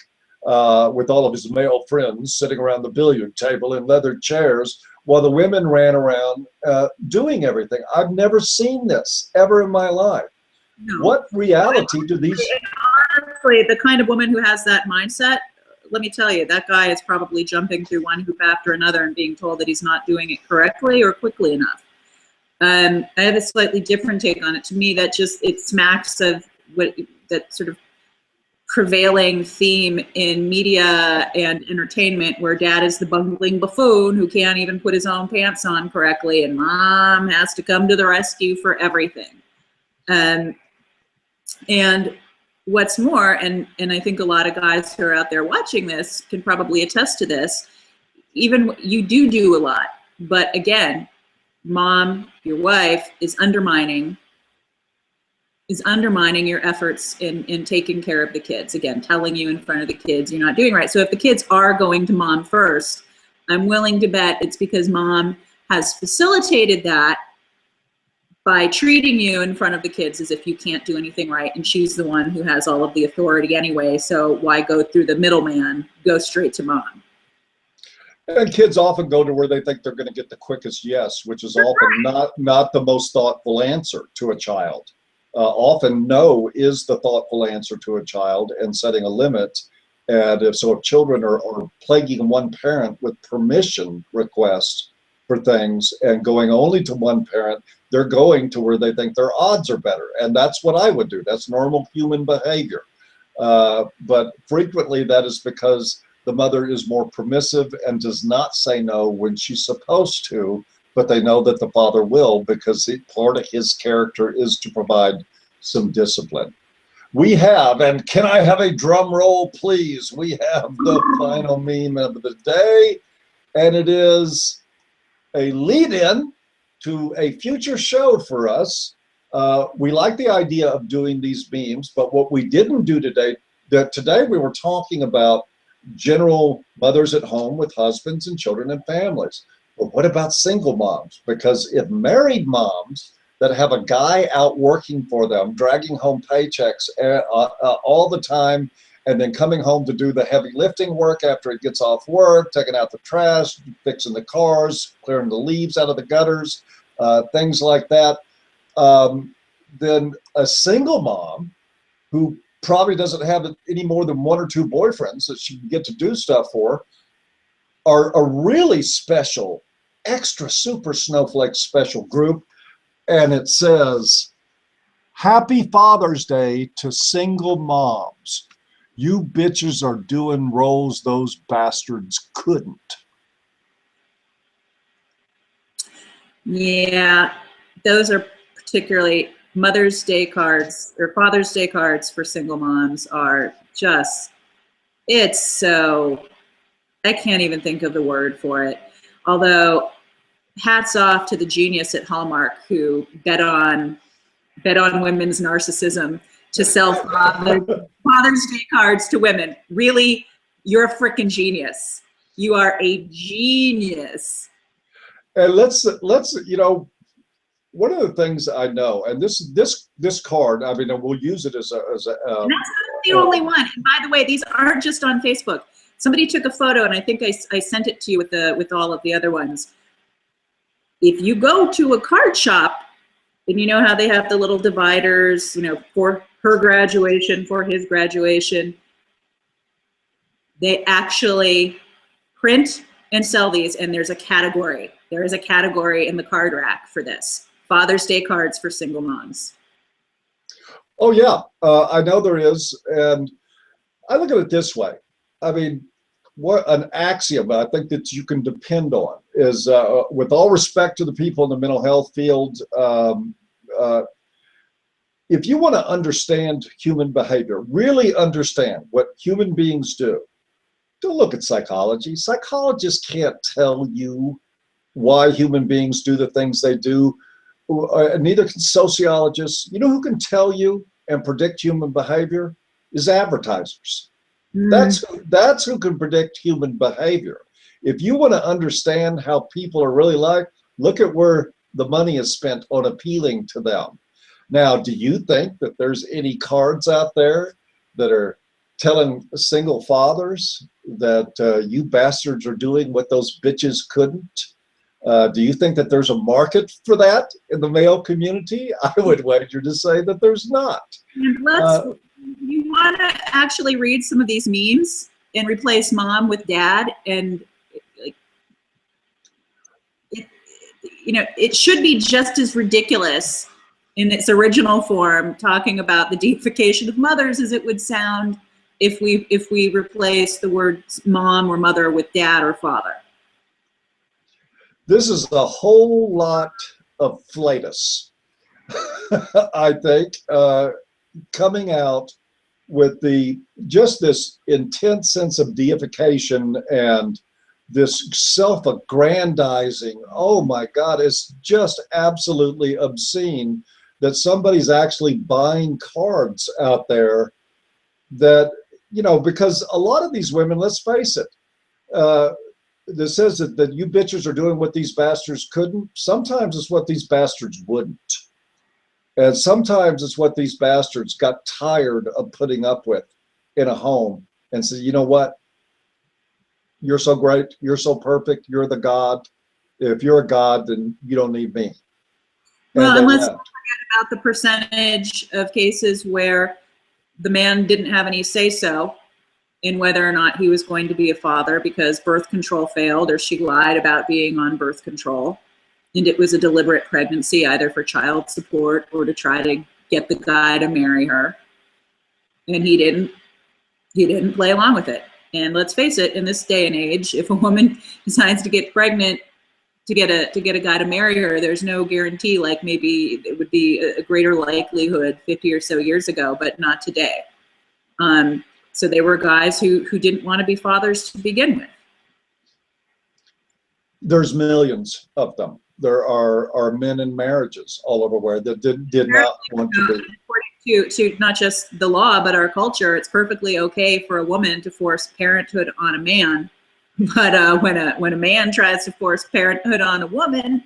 Speaker 1: with all of his male friends sitting around the billiard table in leather chairs while the women ran around doing everything. I've never seen this ever in my life. No. What reality do these...
Speaker 2: Honestly, the kind of woman who has that mindset, let me tell you, that guy is probably jumping through one hoop after another and being told that he's not doing it correctly or quickly enough. I have a slightly different take on it. To me, that just, it smacks of that sort of prevailing theme in media and entertainment where dad is the bungling buffoon who can't even put his own pants on correctly and mom has to come to the rescue for everything. And what's more, and I think a lot of guys who are out there watching this can probably attest to this, even you do a lot, but again, mom, your wife, is undermining your efforts in taking care of the kids. Again, telling you in front of the kids you're not doing right. So if the kids are going to mom first, I'm willing to bet it's because mom has facilitated that by treating you in front of the kids as if you can't do anything right, and she's the one who has all of the authority anyway, so why go through the middleman? Go straight to mom.
Speaker 1: And kids often go to where they think they're going to get the quickest yes, which is often not the most thoughtful answer to a child. Often no is the thoughtful answer to a child, and setting a limit. And if children are plaguing one parent with permission requests for things and going only to one parent, they're going to where they think their odds are better. And that's what I would do. That's normal human behavior. But frequently that is because the mother is more permissive and does not say no when she's supposed to, but they know that the father will, because part of his character is to provide some discipline. We have, and can I have a drum roll, please? We have the final meme of the day, and it is a lead-in to a future show for us. We like the idea of doing these memes, but what we didn't do today, today we were talking about general mothers at home with husbands and children and families. But what about single moms? Because if married moms that have a guy out working for them, dragging home paychecks all the time, and then coming home to do the heavy lifting work after it gets off work, taking out the trash, fixing the cars, clearing the leaves out of the gutters, things like that, then a single mom who probably doesn't have any more than one or two boyfriends that she can get to do stuff for are a really special, extra super snowflake special group. And it says, Happy Father's Day to single moms. You bitches are doing roles those bastards couldn't.
Speaker 2: Yeah, those are particularly Mother's Day cards or Father's Day cards for single moms are just, it's so, I can't even think of the word for it. Although, hats off to the genius at Hallmark who bet on women's narcissism to sell Father's Day cards to women. Really, you're a freaking genius. You are a genius.
Speaker 1: And let's one of the things I know, and this card, I mean, we'll use it as a and
Speaker 2: that's not the only one. And by the way, these aren't just on Facebook. Somebody took a photo, and I think I sent it to you with all of the other ones. If you go to a card shop, and you know how they have the little dividers, for her graduation, for his graduation, they actually print and sell these, and there's a category. There is a category in the card rack for this. Father's Day cards for single moms.
Speaker 1: Oh yeah, I know there is, and I look at it this way. I mean, what an axiom I think that you can depend on is, with all respect to the people in the mental health field, if you want to understand human behavior, really understand what human beings do, don't look at psychology. Psychologists can't tell you why human beings do the things they do. Neither can sociologists. You know who can tell you and predict human behavior is advertisers. That's who can predict human behavior. If you want to understand how people are really like, look at where the money is spent on appealing to them. Now, do you think that there's any cards out there that are telling single fathers that you bastards are doing what those bitches couldn't? Do you think that there's a market for that in the male community? I would wager to say that there's not.
Speaker 2: And you want to actually read some of these memes and replace mom with dad, and it should be just as ridiculous in its original form, talking about the deification of mothers, as it would sound if we replace the words mom or mother with dad or father.
Speaker 1: This is a whole lot of flatus, I think, coming out with just this intense sense of deification and this self-aggrandizing. Oh my God, it's just absolutely obscene that somebody's actually buying cards out there that, because a lot of these women, let's face it, that says that you bitches are doing what these bastards couldn't. Sometimes it's what these bastards wouldn't. And sometimes it's what these bastards got tired of putting up with in a home and said, you know what? You're so great. You're so perfect. You're the God. If you're a God, then you don't need me.
Speaker 2: Well, and let's not forget about the percentage of cases where the man didn't have any say-so in whether or not he was going to be a father because birth control failed, or she lied about being on birth control. And it was a deliberate pregnancy, either for child support or to try to get the guy to marry her. And he didn't play along with it. And let's face it, in this day and age, if a woman decides to get pregnant to get a guy to marry her, there's no guarantee. Like, maybe it would be a greater likelihood 50 or so years ago, but not today. So they were guys who didn't want to be fathers to begin with.
Speaker 1: There's millions of them. There are men in marriages all over where that did not want to be.
Speaker 2: According to not just the law, but our culture, it's perfectly okay for a woman to force parenthood on a man. But when a man tries to force parenthood on a woman,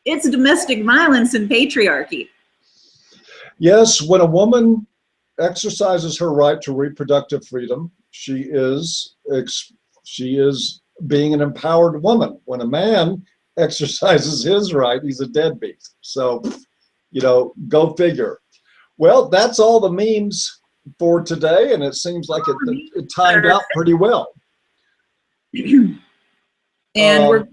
Speaker 2: it's domestic violence and patriarchy.
Speaker 1: Yes, when a woman exercises her right to reproductive freedom, she is being an empowered woman. When a man exercises his right, he's a deadbeat. So, go figure. Well, that's all the memes for today, and it seems like it timed out pretty well.
Speaker 2: And we're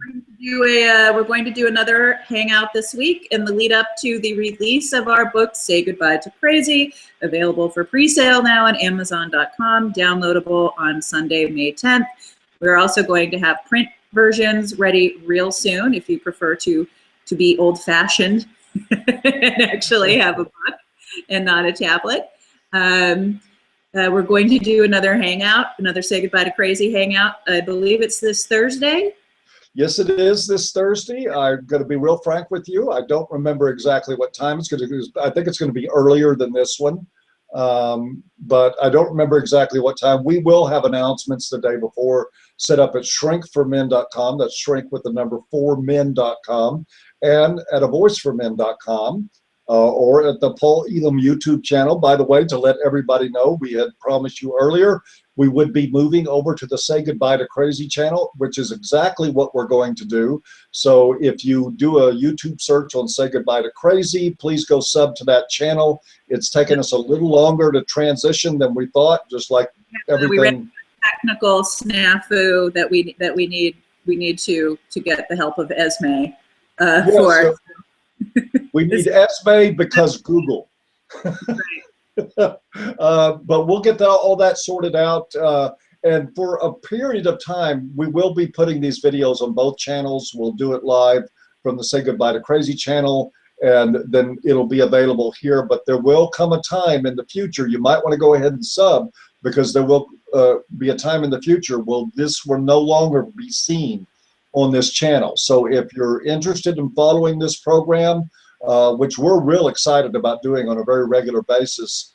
Speaker 2: going to do another hangout this week in the lead up to the release of our book, Say Goodbye to Crazy, available for pre-sale now on Amazon.com, downloadable on Sunday, May 10th. We're also going to have print versions ready real soon if you prefer to be old-fashioned and actually have a book and not a tablet. We're going to do another hangout, another Say Goodbye to Crazy hangout. I believe it's this Thursday.
Speaker 1: Yes, it is this Thursday. I'm going to be real frank with you. I don't remember exactly what time it's going to be. I think it's going to be earlier than this one, but I don't remember exactly what time. We will have announcements the day before set up at shrinkformen.com. That's shrink with the number 4men.com, and at avoiceformen.com. Or at the Paul Elam YouTube channel. By the way, to let everybody know, we had promised you earlier we would be moving over to the Say Goodbye to Crazy channel, which is exactly what we're going to do. So if you do a YouTube search on Say Goodbye to Crazy, please go sub to that channel. It's taken us a little longer to transition than we thought, just like everything. We ran
Speaker 2: a technical snafu that we need to get the help of Esme for.
Speaker 1: We need Esme because Google. But we'll get all that sorted out. And for a period of time, we will be putting these videos on both channels. We'll do it live from the Say Goodbye to Crazy channel, and then it'll be available here. But there will come a time in the future, you might want to go ahead and sub, because there will be a time in the future where this will no longer be seen on this channel. So if you're interested in following this program, which we're real excited about doing on a very regular basis,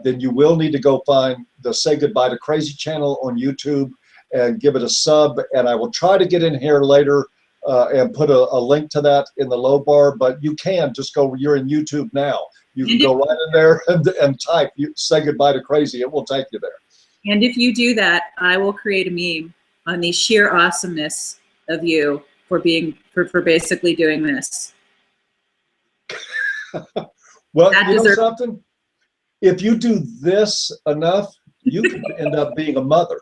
Speaker 1: then you will need to go find the Say Goodbye to Crazy channel on YouTube and give it a sub. And I will try to get in here later and put a link to that in the low bar, but you can just go, you're in YouTube now. You can go right in there and type Say Goodbye to Crazy. It will take you there.
Speaker 2: And if you do that, I will create a meme on the sheer awesomeness of you for basically doing this.
Speaker 1: Well, you know something? If you do this enough, you can end up being a mother.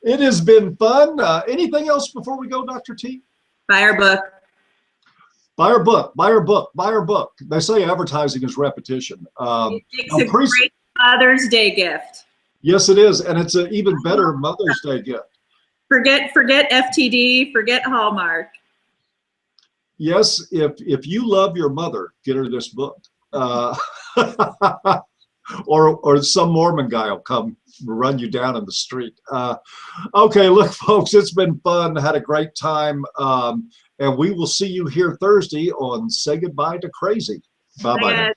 Speaker 1: It has been fun. Anything else before we go, Dr. T?
Speaker 2: Buy our book.
Speaker 1: Buy our book. Buy our book. Buy our book. They say advertising is repetition.
Speaker 2: It's a great Mother's Day gift.
Speaker 1: Yes, it is, and it's an even better Mother's Day gift. Forget
Speaker 2: FTD. Forget Hallmark.
Speaker 1: Yes, if you love your mother, get her this book. Or some Mormon guy will come run you down in the street. Okay, look, folks, it's been fun. Had a great time. And we will see you here Thursday on Say Goodbye to Crazy. Bye-bye.